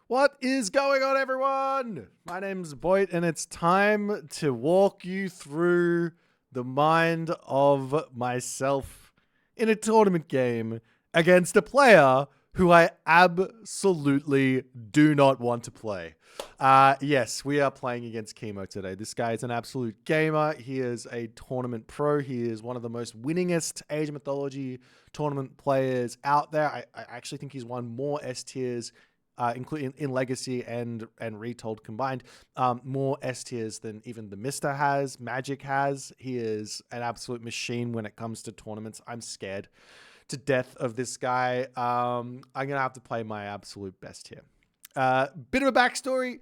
What is going on, everyone? My name's Boit, and it's time to walk you through the mind of myself in a tournament game against a player who I absolutely do not want to play. Yes, we are playing against Kimo today. This guy is an absolute gamer. He is a tournament pro. He is one of the most winningest Age of Mythology tournament players out there. I actually think he's won more S tiers including in Legacy and Retold combined, more S tiers than even TheMista has, Magic has. He is an absolute machine when it comes to tournaments. I'm scared to death of this guy. I'm going to have to play my absolute best here. Bit of a backstory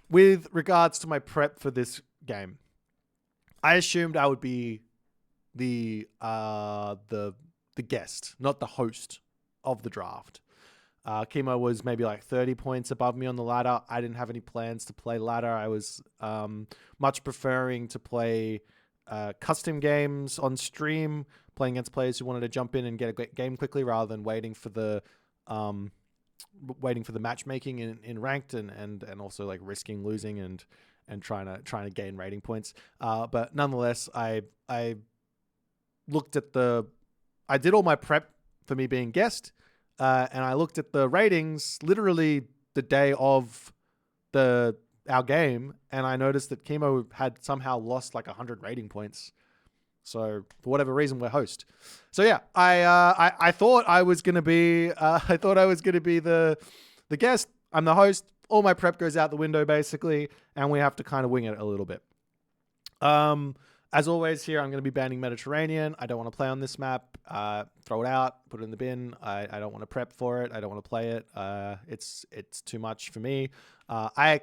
with regards to my prep for this game. I assumed I would be the guest, not the host of the draft. Kimo was maybe like 30 points above me on the ladder. I didn't have any plans to play ladder. I was much preferring to play custom games on stream, playing against players who wanted to jump in and get a game quickly rather than waiting for the matchmaking in ranked and also like risking losing and trying to gain rating points. But nonetheless, I looked at I did all my prep for me being guest. And I looked at the ratings literally the day of our game, and I noticed that Kimo had somehow lost like 100 rating points. So for whatever reason, we're host. So yeah, I thought I was gonna be the guest. I'm the host. All my prep goes out the window basically, and we have to kind of wing it a little bit. As always here, I'm going to be banning Mediterranean. I don't want to play on this map. Throw it out, put it in the bin. I don't want to prep for it. I don't want to play it. It's too much for me. I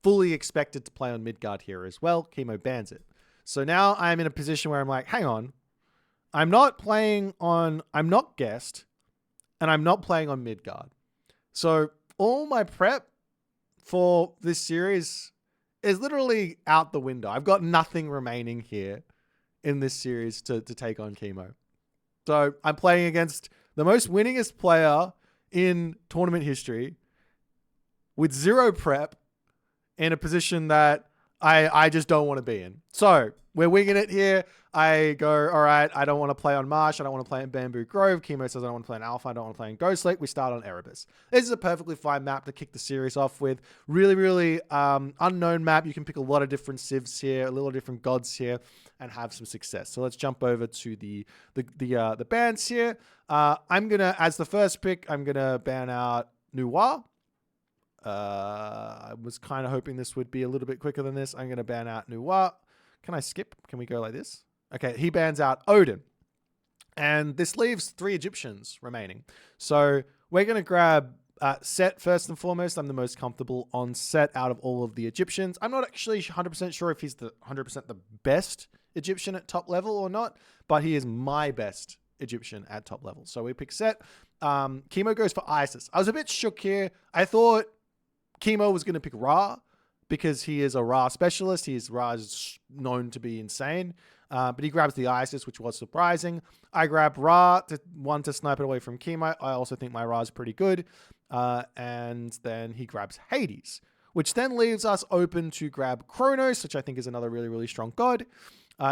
fully expected to play on Midgard here as well. Kimo bans it. So now I'm in a position where I'm like, hang on. I'm not guest, and I'm not playing on Midgard. So all my prep for this series is literally out the window. I've got nothing remaining here in this series to take on Kimo. So I'm playing against the most winningest player in tournament history with zero prep in a position that I just don't want to be in. So we're winging it here. I go, all right, I don't want to play on Marsh. I don't want to play in Bamboo Grove. Kimo says I don't want to play in Alpha. I don't want to play in Ghost Lake. We start on Erebus. This is a perfectly fine map to kick the series off with. Really, really unknown map. You can pick a lot of different civs here, a little different gods here, and have some success. So let's jump over to the bans here. I'm gonna, as the first pick, I'm gonna ban out Noir. I was kind of hoping this would be a little bit quicker than this. I'm gonna ban out Noir. Can I skip? Can we go like this? Okay, he bans out Odin. And this leaves 3 Egyptians remaining. So we're going to grab Set first and foremost. I'm the most comfortable on Set out of all of the Egyptians. I'm not actually 100% sure if he's the 100% the best Egyptian at top level or not, but he is my best Egyptian at top level. So we pick Set. Kimo goes for Isis. I was a bit shook here. I thought Kimo was going to pick Ra, because he is a Ra specialist. Ra is known to be insane. But he grabs the Isis, which was surprising. I grab Ra to snipe it away from Kimo. I also think my Ra is pretty good. And then he grabs Hades, which then leaves us open to grab Kronos, which I think is another really, really strong god.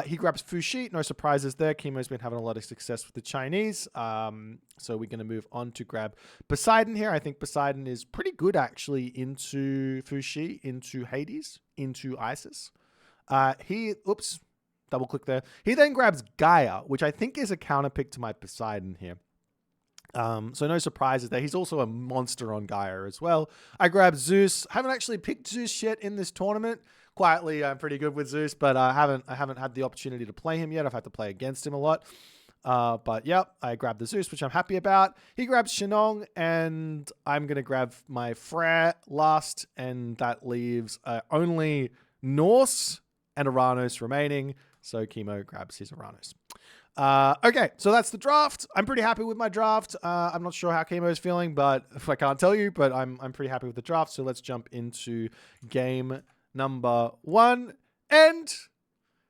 He grabs Fushi. No surprises there. Kimo's been having a lot of success with the Chinese. So we're going to move on to grab Poseidon here. I think Poseidon is pretty good actually into Fushi, into Hades, into Isis. Double click there. He then grabs Gaia, which I think is a counter pick to my Poseidon here. So no surprises there. He's also a monster on Gaia as well. I grab Zeus. I haven't actually picked Zeus yet in this tournament. Quietly, I'm pretty good with Zeus, but I haven't had the opportunity to play him yet. I've had to play against him a lot. But yeah, I grabbed the Zeus, which I'm happy about. He grabs Shenong, and I'm going to grab my Freyr last, and that leaves only Norse and Uranus remaining. So Kimo grabs his Uranus. Okay, so that's the draft. I'm pretty happy with my draft. I'm not sure how Kimo is feeling, but if I can't tell you, but I'm pretty happy with the draft. So let's jump into game number 1. And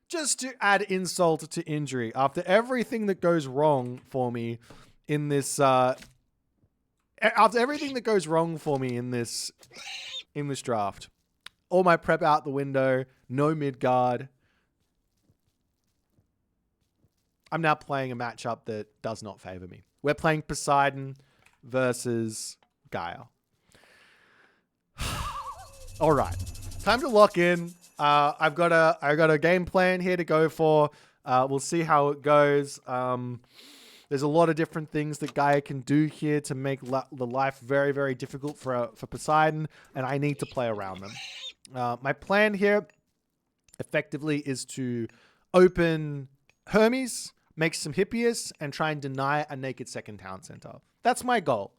just to add insult to injury, after everything that goes wrong for me in this after everything that goes wrong for me in this draft, all my prep out the window, no mid guard. I'm now playing a matchup that does not favor me. We're playing Poseidon versus Gaia. All right, time to lock in. I've got a game plan here to go for. We'll see how it goes. There's a lot of different things that Gaia can do here to make the life very, very difficult for Poseidon, and I need to play around them. My plan here, effectively, is to open Hermes, make some Hippias, and try and deny a naked second town center. That's my goal.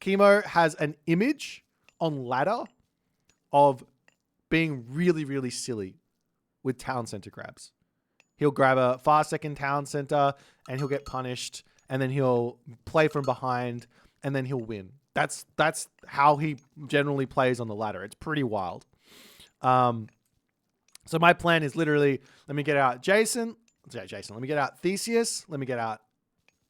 Kimo has an image on ladder of being really, really silly with town center grabs. He'll grab a far second town center and he'll get punished, and then he'll play from behind and then he'll win. That's how he generally plays on the ladder. It's pretty wild. So my plan is literally, let me get out Jason. Let me get out Theseus. Let me get out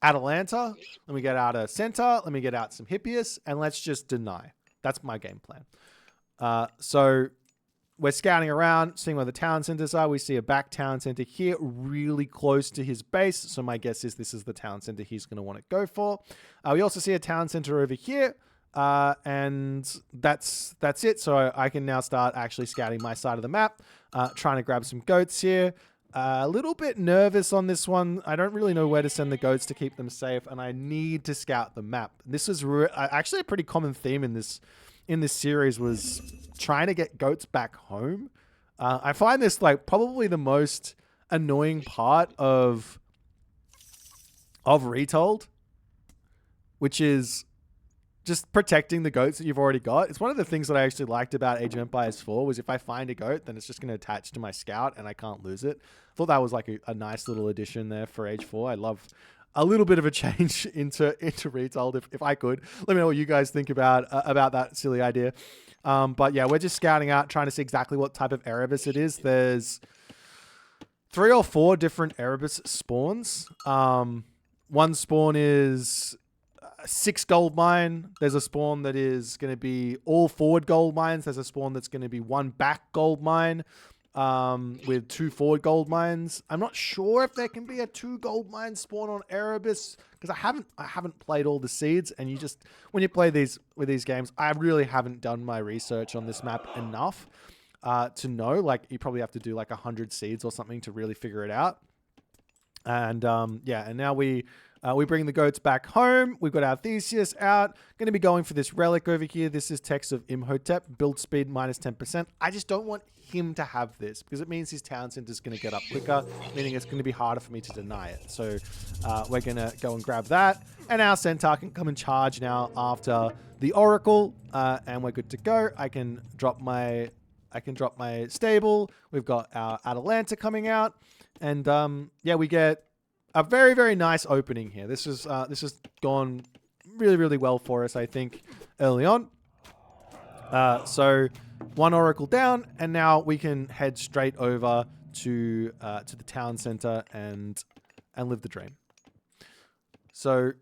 Atalanta. Let me get out a center. Let me get out some Hippias, and let's just deny. That's my game plan. So we're scouting around, seeing where the town centers are. We see a back town center here, really close to his base. So my guess is this is the town center he's going to want to go for. We also see a town center over here, and that's it. So I can now start actually scouting my side of the map, trying to grab some goats here. A little bit nervous on this one. I don't really know where to send the goats to keep them safe, and I need to scout the map. This was actually a pretty common theme in this series, was trying to get goats back home. I find this like probably the most annoying part of Retold, which is just protecting the goats that you've already got. It's one of the things that I actually liked about Age of Empires 4 was if I find a goat, then it's just going to attach to my scout and I can't lose it. I thought that was like a nice little addition there for Age 4. I love a little bit of a change into Retold if I could. Let me know what you guys think about that silly idea. But yeah, we're just scouting out, trying to see exactly what type of Erebus it is. There's 3 or 4 different Erebus spawns. One spawn is 6 gold mine. There's a spawn that is going to be all forward gold mines. There's a spawn that's going to be 1 back gold mine with 2 forward gold mines. I'm not sure if there can be a 2 gold mine spawn on Erebus because I haven't played all the seeds, and you just, when you play with these games, I really haven't done my research on this map enough to know. Like, you probably have to do like 100 seeds or something to really figure it out. And yeah, and now we bring the goats back home. We've got our Theseus out. Going to be going for this relic over here. This is Text of Imhotep. Build speed minus 10%. I just don't want him to have this because it means his town center is going to get up quicker, meaning it's going to be harder for me to deny it. So we're going to go and grab that. And our centaur can come and charge now after the oracle. And we're good to go. I can drop my stable. We've got our Atalanta coming out. And yeah, we get a very, very nice opening here. This has gone really, really well for us, I think, early on. So 1 oracle down, and now we can head straight over to the town center and live the dream. So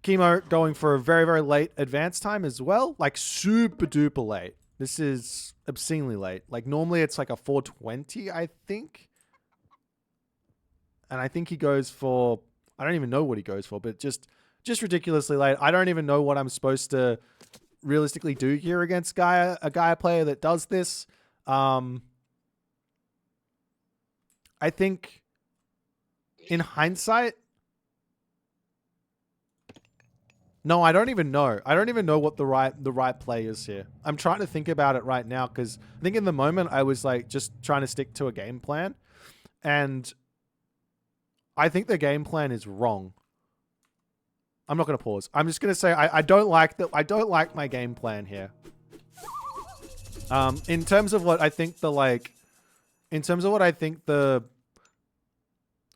Kimo going for a very, very late advance time as well, like super duper late. This is obscenely late. Like normally it's like a 420, I think. And I think he goes for, I don't even know what he goes for, but just ridiculously late. I don't even know what I'm supposed to realistically do here against a Gaia player that does this. I think in hindsight, no, I don't even know. I don't even know what the right play is here. I'm trying to think about it right now because I think in the moment I was like just trying to stick to a game plan, and I think the game plan is wrong. I'm not going to pause. I'm just going to say I don't like that. I don't like my game plan here. In terms of what I think the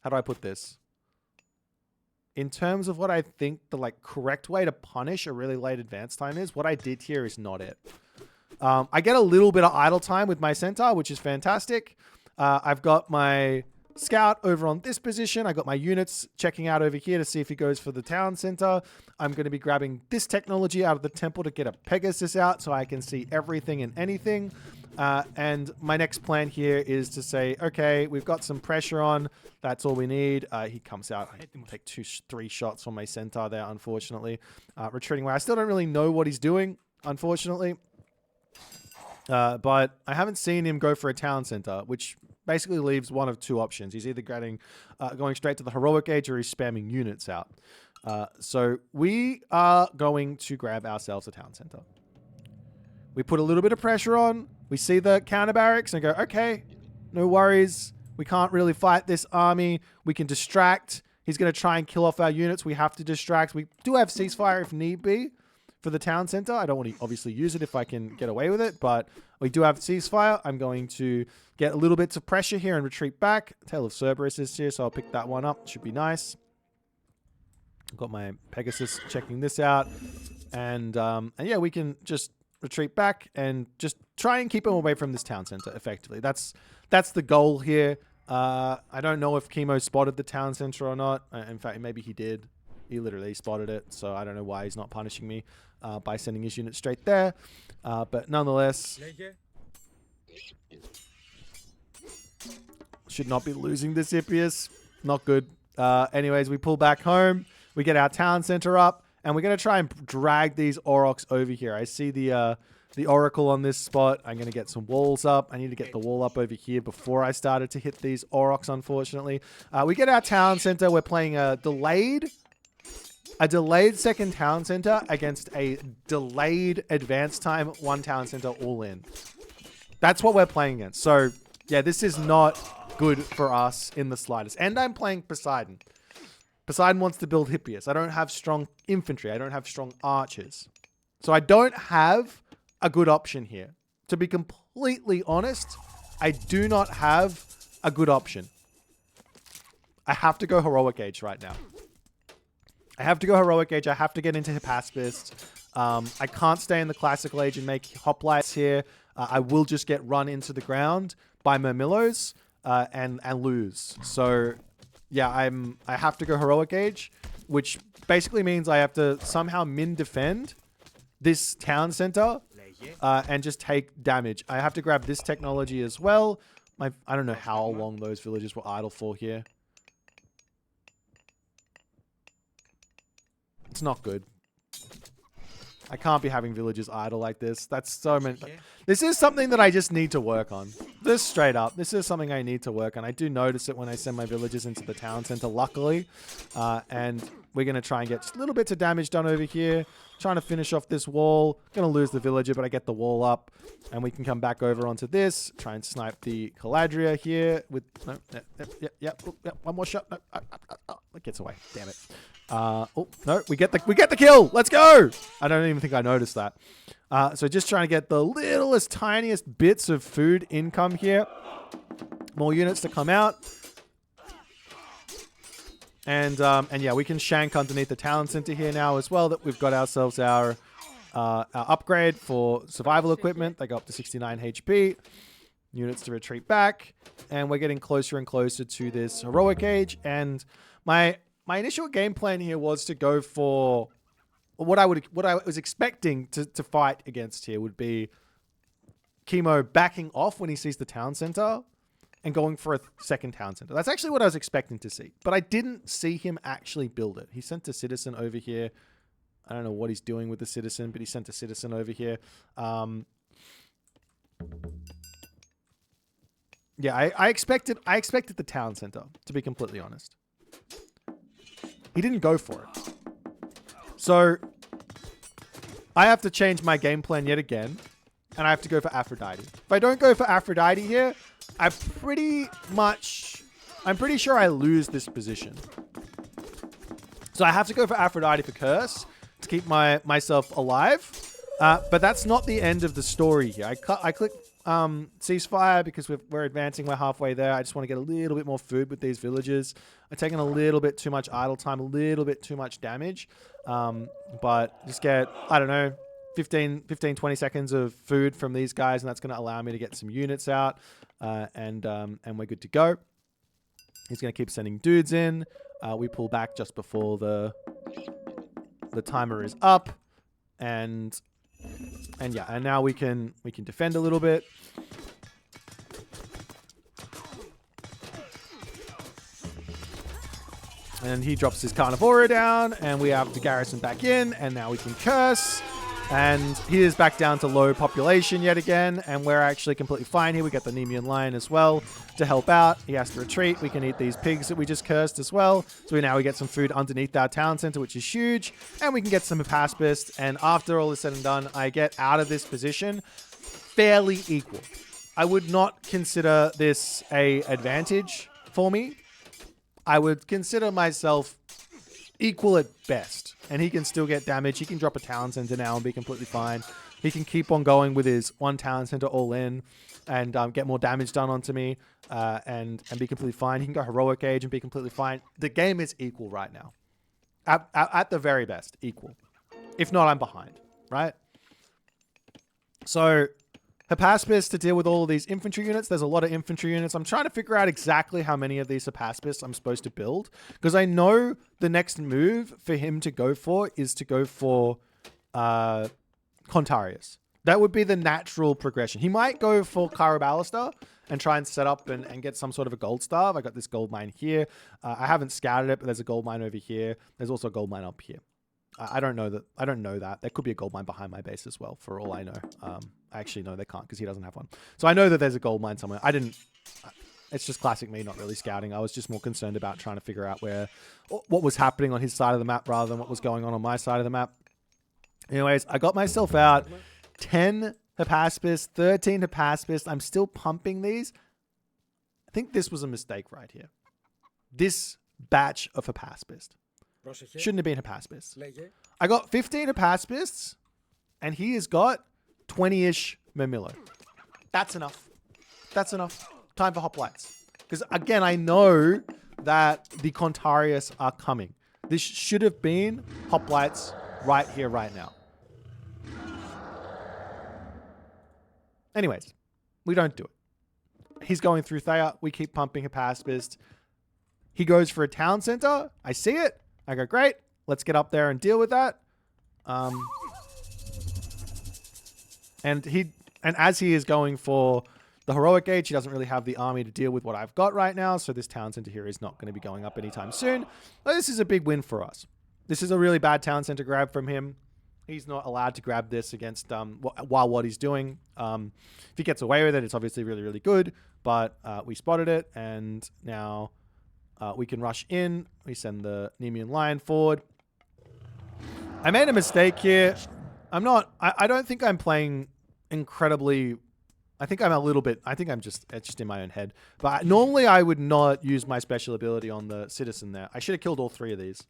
how do I put this? In terms of what I think the like correct way to punish a really late advance time is, what I did here is not it. I get a little bit of idle time with my centaur, which is fantastic. I've got my scout over on this position. I got my units checking out over here to see if he goes for the town center. I'm going to be grabbing this technology out of the temple to get a Pegasus out so I can see everything and anything. And my next plan here is to say, okay, we've got some pressure on. That's all we need. He comes out. I take 3 shots from my centaur there, unfortunately. Retreating away. I still don't really know what he's doing, unfortunately. But I haven't seen him go for a town center, which basically leaves one of 2 options. He's either going straight to the heroic age or he's spamming units out. So we are going to grab ourselves a town center. We put a little bit of pressure on. We see the counter barracks and go, okay, no worries. We can't really fight this army. We can distract. He's going to try and kill off our units. We have to distract. We do have ceasefire if need be for the town center. I don't want to obviously use it if I can get away with it, but we do have ceasefire. I'm going to get a little bit of pressure here and retreat back. Tale of Cerberus is here, so I'll pick that one up. Should be nice. I've got my Pegasus checking this out. And yeah, we can just retreat back and just try and keep him away from this town center effectively. That's the goal here. I don't know if Kimo spotted the town center or not. In fact, maybe he did. He literally spotted it, so I don't know why he's not punishing me by sending his unit straight there. But nonetheless, should not be losing this Hippias. Not good. Anyways, we pull back home. We get our town center up, and we're going to try and drag these Aurochs over here. I see the Oracle on this spot. I'm going to get some walls up. I need to get the wall up over here before I started to hit these Aurochs, unfortunately. We get our town center. We're playing a delayed second town center against a delayed advance time 1 town center all in. That's what we're playing against. So, yeah, this is not good for us in the slightest. And I'm playing Poseidon. Poseidon wants to build Hippias. I don't have strong infantry. I don't have strong archers. So I don't have a good option here. To be completely honest, I do not have a good option. I have to go heroic age right now. I have to go heroic age. I have to get into Hypaspist. I can't stay in the classical age and make hoplites here. I will just get run into the ground by Murmillos and lose. So yeah, I have to go heroic age, which basically means I have to somehow min defend this town center and just take damage. I have to grab this technology as well. I don't know how long those villages were idle for here. It's not good. I can't be having villages idle like this. That's so many. This is something that I just need to work on. This straight up. This is something I need to work on. I do notice it when I send my villages into the town center, luckily. And we're going to try and get just little bits of damage done over here. Trying to finish off this wall. Going to lose the villager, but I get the wall up. And we can come back over onto this. Try and snipe the Caladria here. With no, yep, one more shot. No, it gets away. Damn it. Oh no, we get the kill. Let's go. I don't even think I noticed that. So just trying to get the littlest, tiniest bits of food income here. More units to come out. And yeah, we can shank underneath the talent center here now as well. That we've got ourselves our upgrade for survival equipment. They go up to 69 HP. Units to retreat back, and we're getting closer and closer to this heroic age. And my initial game plan here was to go for what I was expecting to fight against here would be Kimo backing off when he sees the town center and going for a second town center. That's actually what I was expecting to see, but I didn't see him actually build it. He sent a citizen over here. I don't know what he's doing with the citizen, but he sent a citizen over here. Yeah, I expected the town center, to be completely honest. He didn't go for it. So I have to change my game plan yet again, and I have to go for Aphrodite. If I don't go for Aphrodite here, I'm pretty sure I lose this position. So I have to go for Aphrodite for Curse to keep myself alive. But that's not the end of the story here. I click ceasefire because we're advancing. We're halfway there. I just want to get a little bit more food with these villagers. I've taken a little bit too much idle time, a little bit too much damage. But just get, I don't know, 15, 20 seconds of food from these guys, and that's going to allow me to get some units out, and we're good to go. He's going to keep sending dudes in. We pull back just before the timer is up. And yeah, and now we can defend a little bit. And he drops his Carnivora down, and we have the garrison back in, and now we can curse. And he is back down to low population yet again, and we're actually completely fine here. We get the Nemean Lion as well to help out. He has to retreat. We can eat these pigs that we just cursed as well. So now we get some food underneath our town center, which is huge. And we can get some Hypaspist. And after all is said and done, I get out of this position fairly equal. I would not consider this a advantage for me. I would consider myself equal at best. And he can still get damage. He can drop a town center now and be completely fine. He can keep on going with his one town center all in and get more damage done onto me and be completely fine. He can go heroic age and be completely fine. The game is equal right now. At the very best, equal. If not, I'm behind, right? So Hypaspist to deal with all of these infantry units. There's a lot of infantry units. I'm trying to figure out exactly how many of these Hypaspists I'm supposed to build, because I know the next move for him to go for is to go for Contarius. That would be the natural progression. He might go for Caraballister and try and set up and get some sort of a gold starve. I got this gold mine here. I haven't scouted it, but there's a gold mine over here. There's also a gold mine up here. I don't know that. I don't know that. There could be a gold mine behind my base as well, for all I know. Actually, no, they can't because he doesn't have one. So I know that there's a gold mine somewhere. It's just classic me not really scouting. I was just more concerned about trying to figure out what was happening on his side of the map rather than what was going on my side of the map. Anyways, I got myself out 10 Hypaspist, 13 Hypaspist. I'm still pumping these. I think this was a mistake right here. This batch of Hypaspist shouldn't have been Hypaspist. I got 15 Hypaspists, and he has got 20-ish Murmillo. That's enough. That's enough. Time for hoplites. Because, again, I know that the Contarius are coming. This should have been hoplites right here, right now. Anyways, we don't do it. He's going through Thea. We keep pumping Hypaspist. He goes for a town center. I see it. I go, great. Let's get up there and deal with that. And as he is going for the heroic age, he doesn't really have the army to deal with what I've got right now. So this town center here is not going to be going up anytime soon. But this is a big win for us. This is a really bad town center grab from him. He's not allowed to grab this against while what he's doing. If he gets away with it, it's obviously really, really good. But we spotted it, and now we can rush in. We send the Nemean Lion forward. I made a mistake here. I don't think I'm playing incredibly. I think it's just in my own head. But normally I would not use my special ability on the citizen there. I should have killed all three of these.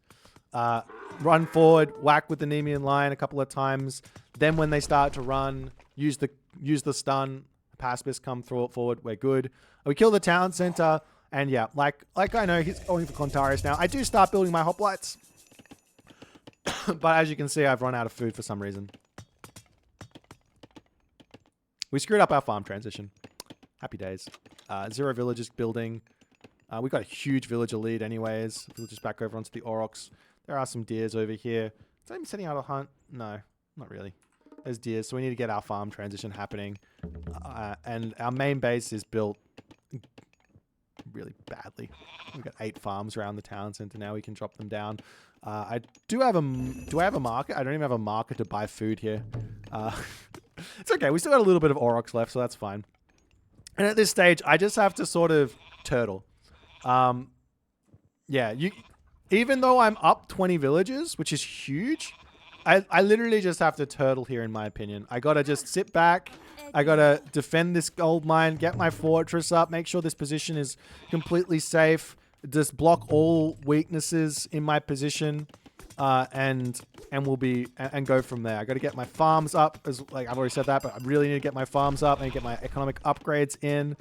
Run forward, whack with the Nemean Lion a couple of times. Then when they start to run, use the stun. Hypaspist come forward. We're good. We kill the town center. And yeah, like I know he's going for Contarius now. I do start building my hoplites. But as you can see, I've run out of food for some reason. We screwed up our farm transition. Happy days. 0 villagers building. We got a huge villager lead anyways. Villagers back over onto the Aurochs. There are some deers over here. Is that even setting out a hunt? No, not really. There's deers, so we need to get our farm transition happening. And our main base is built really badly. We've got 8 farms around the town center now. We can drop them down. Do I have a market? I don't even have a market to buy food here. It's okay. We still got a little bit of Aurochs left, so that's fine. And at this stage, I just have to sort of turtle. Yeah, even though I'm up 20 villages, which is huge, I literally just have to turtle here, in my opinion. I got to just sit back. I got to defend this gold mine, get my fortress up, make sure this position is completely safe, just block all weaknesses in my position, and go from there. I got to get my farms up, like I've already said that, but I really need to get my farms up and get my economic upgrades in,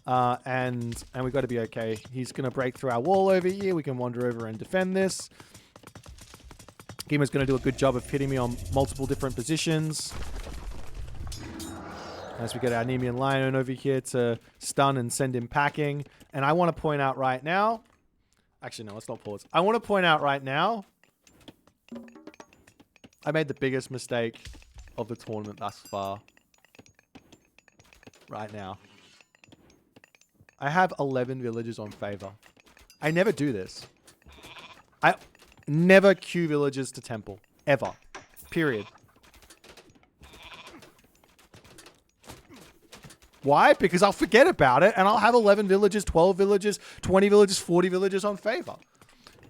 and we got to be okay. He's going to break through our wall over here. We can wander over and defend this. Kimo's going to do a good job of hitting me on multiple different positions. As we get our Nemean Lion over here to stun and send him packing. And I want to point out right now, Actually, no, let's not pause. I want to point out right now, I made the biggest mistake of the tournament thus far. Right now. I have 11 villagers on favor. I never do this. I never queue villagers to temple. Ever. Period. Why? Because I'll forget about it and I'll have 11 villagers, 12 villagers, 20 villagers, 40 villagers on favor.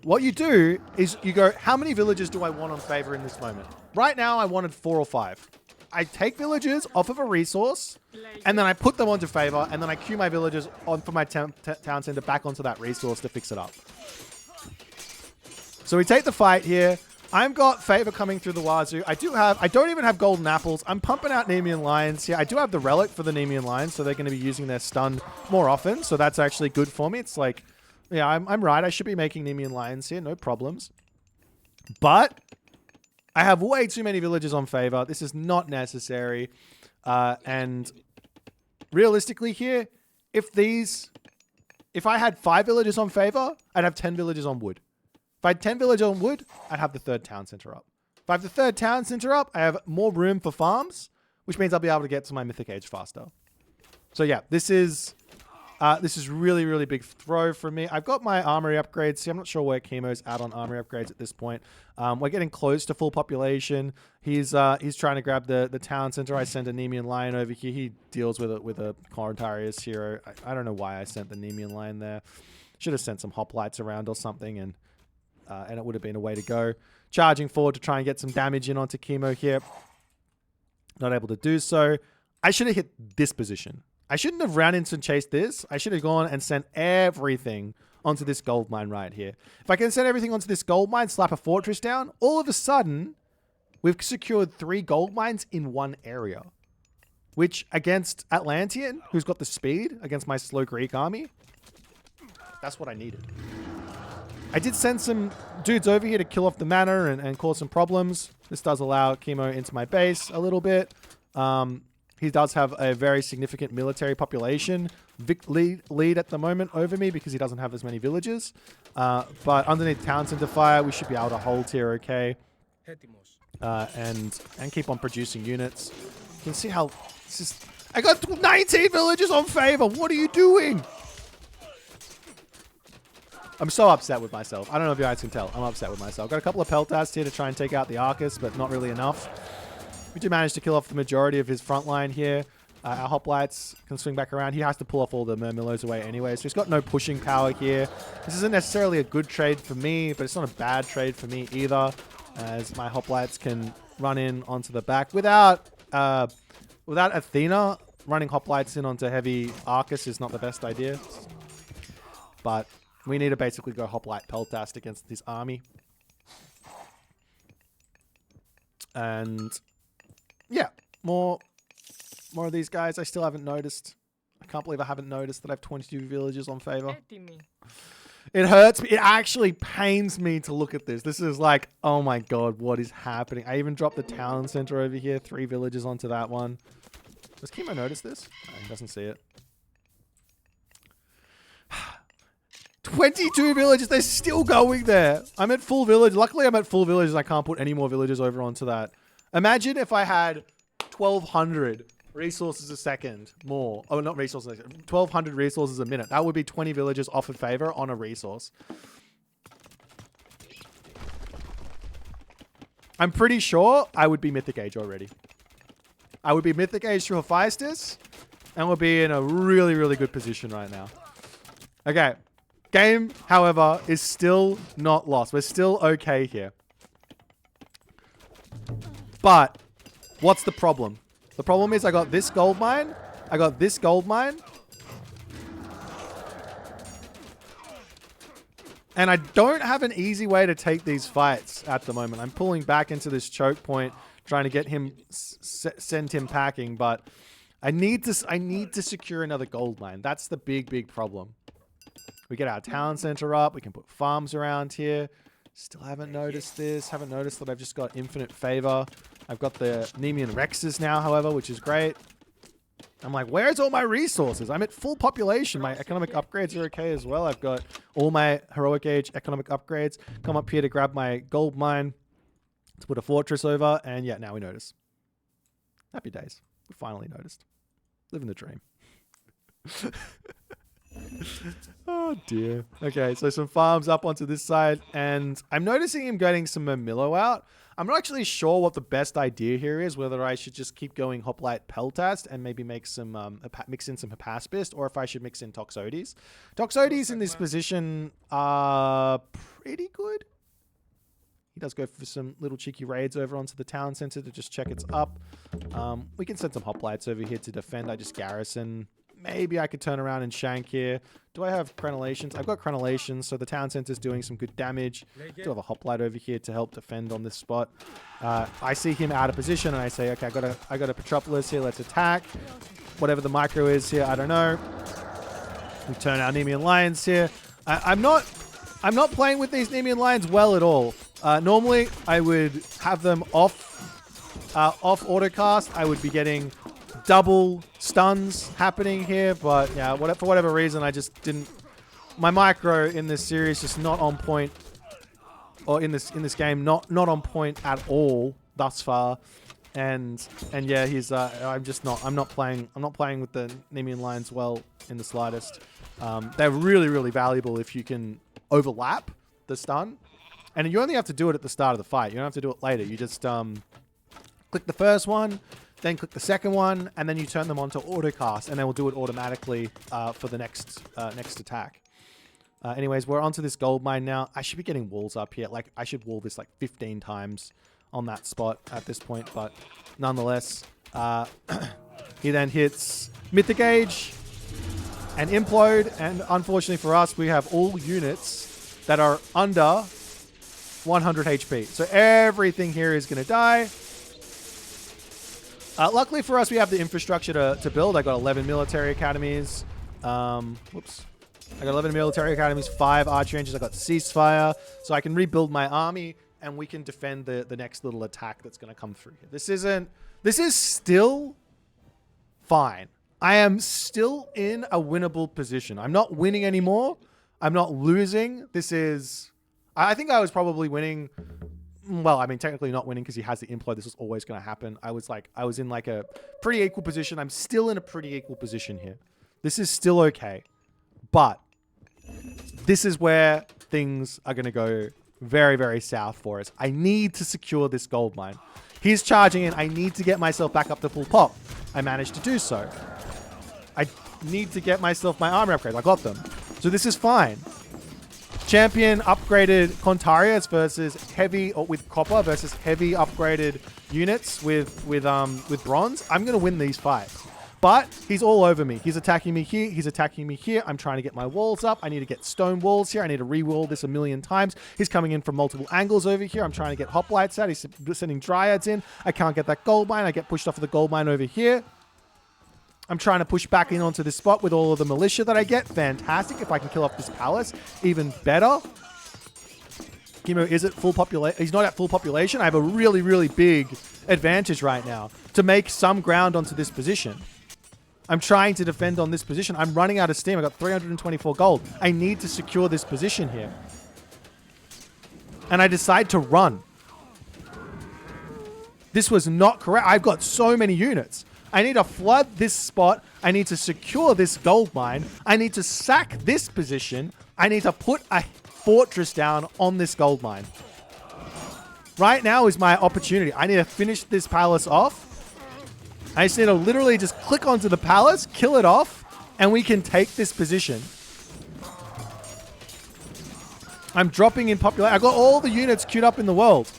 What you do is you go, how many villagers do I want on favor in this moment? Right now, I wanted 4 or 5. I take villagers off of a resource and then I put them onto favor and then I queue my villagers on for my town center back onto that resource to fix it up. So we take the fight here. I've got favor coming through the wazoo. I don't even have golden apples. I'm pumping out Nemean lions here. I do have the relic for the Nemean lions, so they're going to be using their stun more often. So that's actually good for me. It's like, yeah, I'm right. I should be making Nemean lions here. No problems. But I have way too many villagers on favor. This is not necessary. And realistically here, if I had 5 villagers on favor, I'd have 10 villagers on wood. If I had 10 villagers on wood, I'd have the 3rd town center up. If I have the 3rd town center up, I have more room for farms, which means I'll be able to get to my Mythic Age faster. So yeah, this is really, really big throw for me. I've got my armory upgrades. See, I'm not sure where Kimo's at on armory upgrades at this point. We're getting close to full population. He's trying to grab the town center. I sent a Nemean lion over here. He deals with a Corintarius hero. I don't know why I sent the Nemean lion there. Should have sent some hoplites around or something, and it would have been a way to go. Charging forward to try and get some damage in onto Kimo here. Not able to do so. I should have hit this position. I shouldn't have ran into and chased this. I should have gone and sent everything onto this gold mine right here. If I can send everything onto this gold mine, slap a fortress down, all of a sudden, we've secured 3 gold mines in one area. Which, against Atlantean, who's got the speed, against my slow Greek army, that's what I needed. I did send some dudes over here to kill off the manor and cause some problems. This does allow Kimo into my base a little bit. He does have a very significant military population lead at the moment over me because he doesn't have as many villagers. But underneath town center fire, we should be able to hold here okay. And keep on producing units. You can see how this is... I got 19 villagers on favor. What are you doing? I'm so upset with myself. I don't know if you guys can tell. I'm upset with myself. Got a couple of Peltasts here to try and take out the Arcus, but not really enough. We do manage to kill off the majority of his front line here. Our hoplites can swing back around. He has to pull off all the Murmillos away anyway, so he's got no pushing power here. This isn't necessarily a good trade for me, but it's not a bad trade for me either, as my hoplites can run in onto the back. Without Athena, running hoplites in onto heavy Arcus is not the best idea. But we need to basically go hoplite Peltast against this army. And yeah, more of these guys I still haven't noticed. I can't believe I haven't noticed that I have 22 villagers on favor. It hurts me. It actually pains me to look at this. This is like, oh my god, what is happening? I even dropped the town center over here. 3 villagers onto that one. Does Kimo notice this? No, he doesn't see it. 22 villages. They're still going there. I'm at full village. Luckily, I'm at full villages. I can't put any more villagers over onto that. Imagine if I had 1,200 resources a second more. Oh, not resources a second. 1,200 resources a minute. That would be 20 villagers off of favor on a resource. I'm pretty sure I would be Mythic Age already. I would be Mythic Age through Hephaestus and would be in a really, really good position right now. Okay. Game, however, is still not lost. We're still okay here. But what's the problem? The problem is I got this gold mine. I got this gold mine. And I don't have an easy way to take these fights at the moment. I'm pulling back into this choke point, trying to get him, send him packing. But I need to secure another gold mine. That's the big problem. We get our town center up. We can put farms around here. Still haven't noticed this. Haven't noticed that I've just got infinite favor. I've got the Nemean Rexes now, however, which is great. I'm like, where's all my resources? I'm at full population. My economic upgrades are okay as well. I've got all my heroic age economic upgrades. Come up here to grab my gold mine to put a fortress over. And yeah, now we notice. Happy days. We finally noticed. Living the dream. Oh dear. Okay, so some farms up onto this side, and I'm noticing him getting some Mermillo out. I'm not actually sure what the best idea here is, whether I should just keep going Hoplite Peltast and maybe make some mix in some Hypaspist, or if I should mix in Toxotes. Toxotes in this position are pretty good. He does go for some little cheeky raids over onto the town center to just check it's up. We can send some Hoplites over here to defend. I just garrison. Maybe I could turn around and shank here. Do I have crenellations? I've got crenellations, so the town center's doing some good damage. I do have a hoplite over here to help defend on this spot. I see him out of position, and I say, okay, I got a Petropolis here. Let's attack. Whatever the micro is here, I don't know. We turn our Nemean Lions here. I'm not playing with these Nemean Lions well at all. Normally, I would have them off autocast. I would be getting double stuns happening here, but yeah, for whatever reason, I just didn't. My micro in this series just not on point, or in this game not on point at all thus far, and yeah, he's I'm not playing with the Nemean Lions well in the slightest. They're really valuable if you can overlap the stun, and you only have to do it at the start of the fight. You don't have to do it later. You just click the first one, then click the second one, and then you turn them on to autocast, and then we'll do it automatically for the next attack. Anyways, we're onto this gold mine now. I should be getting walls up here. Like, I should wall this like 15 times on that spot at this point, but nonetheless, he then hits Mythic Age and Implode, and unfortunately for us, we have all units that are under 100 HP. So everything here is going to die. Luckily for us, we have the infrastructure to build. I got 11 military academies. Whoops. I got 11 military academies, 5 archery engines. I got ceasefire. So I can rebuild my army, and we can defend the next little attack that's going to come through here. This is still fine. I am still in a winnable position. I'm not winning anymore. I'm not losing. I think I was probably winning. Well, I mean, technically not winning because he has the implode. This was always going to happen. I was in like a pretty equal position. I'm still in a pretty equal position here. This is still okay. But this is where things are going to go very south for us. I need to secure this gold mine. He's charging in. I need to get myself back up to full pop. I managed to do so. I need to get myself my armor upgrade. I got them. So this is fine. Champion upgraded Contarius versus heavy, or with copper versus heavy upgraded units with bronze. I'm going to win these fights. But he's all over me. He's attacking me here. He's attacking me here. I'm trying to get my walls up. I need to get stone walls here. I need to re-wall this a million times. He's coming in from multiple angles over here. I'm trying to get hoplites out. He's sending dryads in. I can't get that gold mine. I get pushed off of the gold mine over here. I'm trying to push back in onto this spot with all of the militia that I get. Fantastic. If I can kill off this palace, even better. Kimo is at full population. He's not at full population. I have a really big advantage right now to make some ground onto this position. I'm trying to defend on this position. I'm running out of steam. I got 324 gold. I need to secure this position here. And I decide to run. This was not correct. I've got so many units. I need to flood this spot. I need to secure this gold mine. I need to sack this position. I need to put a fortress down on this gold mine. Right now is my opportunity. I need to finish this palace off. I just need to literally just click onto the palace, kill it off, and we can take this position. I'm dropping in population. I got all the units queued up in the world.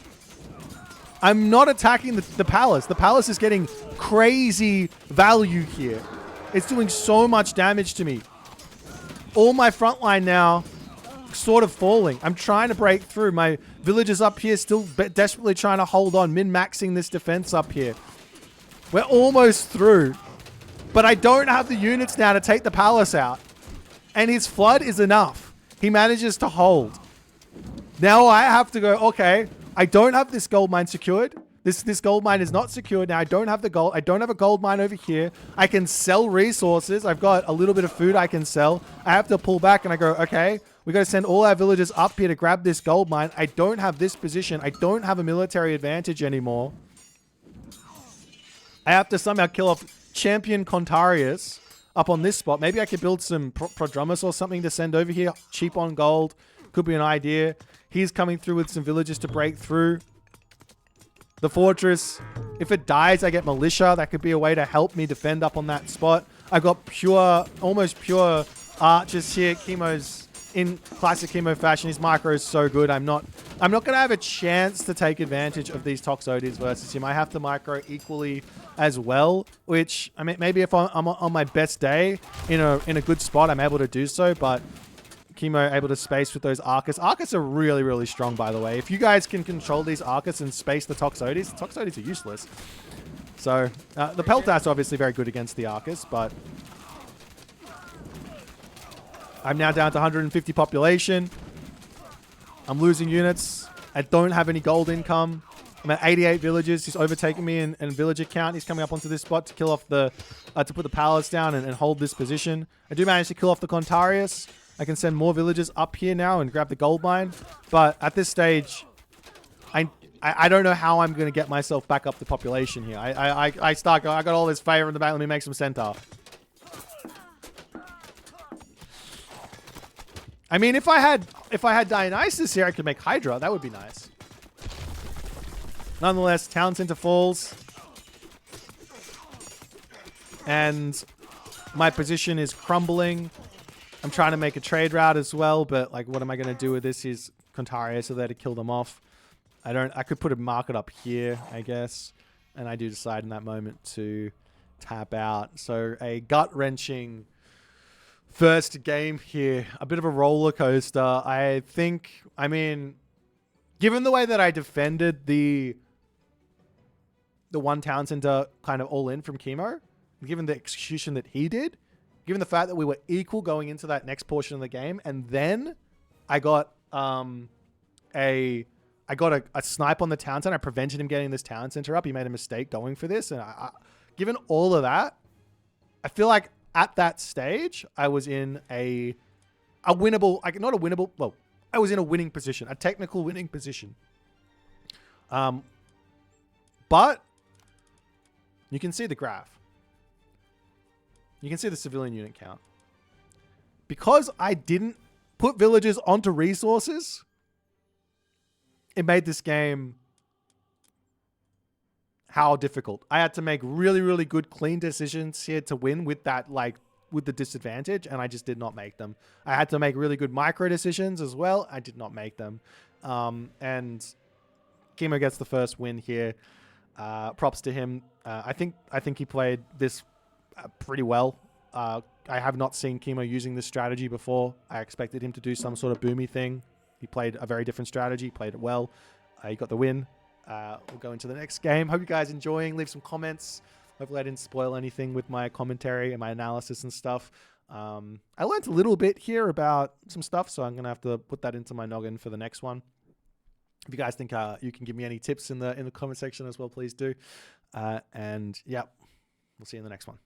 I'm not attacking the palace. The palace is getting crazy value here. It's doing so much damage to me. All my front line now sort of falling. I'm trying to break through. My villagers up here still desperately trying to hold on, min-maxing this defense up here. We're almost through. But I don't have the units now to take the palace out. And his flood is enough. He manages to hold. Now I have to go, okay, I don't have this gold mine secured, This gold mine is not secured now. I don't have the gold. I don't have a gold mine over here. I can sell resources. I've got a little bit of food I can sell. I have to pull back and I go, okay, we got to send all our villagers up here to grab this gold mine. I don't have this position. I don't have a military advantage anymore. I have to somehow kill off Champion Contarius up on this spot. Maybe I could build some Prodromus or something to send over here. Cheap on gold. Could be an idea. He's coming through with some villagers to break through. The fortress, if it dies, I get militia. That could be a way to help me defend up on that spot. I got pure, almost pure archers here. Kimo's in classic Kimo fashion. His micro is so good. I'm not gonna have a chance to take advantage of these Toxotes versus him. I have to micro equally as well, which I mean, maybe if I'm on my best day in a good spot, I'm able to do so, but Kimo able to space with those Arcus. Arcus are really, really strong, by the way. If you guys can control these Arcus and space the Toxotes are useless. So, the Peltas are obviously very good against the Arcus, but I'm now down to 150 population. I'm losing units. I don't have any gold income. I'm at 88 villages. He's overtaken me in villager count. He's coming up onto this spot to kill off the, to put the palace down and hold this position. I do manage to kill off the Contarius. I can send more villagers up here now and grab the gold mine. But at this stage, I don't know how I'm going to get myself back up the population here. I got all this favor in the back. Let me make some centaur. I mean, if I had Dionysus here, I could make Hydra. That would be nice. Nonetheless, town center falls. And my position is crumbling. I'm trying to make a trade route as well, but like, what am I going to do with this? Is Contarius are there to kill them off. I could put a market up here, I guess. And I do decide in that moment to tap out. So a gut-wrenching first game here. A bit of a roller coaster. I mean, given the way that I defended the one town center kind of all in from Kimo, given the execution that he did, given the fact that we were equal going into that next portion of the game, and then I got a snipe on the town center. I prevented him getting this town center up. He made a mistake going for this, and given all of that, I feel like at that stage I was in a winnable, like not a winnable. Well, I was in a winning position, a technical winning position. But you can see the graph. You can see the civilian unit count. Because I didn't put villagers onto resources, it made this game how difficult. I had to make really, really good, clean decisions here to win with that, like, with the disadvantage, and I just did not make them. I had to make really good micro decisions as well. I did not make them. And Kimo gets the first win here. Props to him. I think he played this pretty well. I have not seen Kimo using this strategy before. I expected him to do some sort of boomy thing. He played a very different strategy, played it well. He got the win. We'll go into the next game. Hope you guys are enjoying. Leave some comments. Hopefully I didn't spoil anything with my commentary and my analysis and stuff. I learned a little bit here about some stuff, so I'm going to have to put that into my noggin for the next one. If you guys think you can give me any tips in the comment section as well, please do. And yeah, we'll see you in the next one.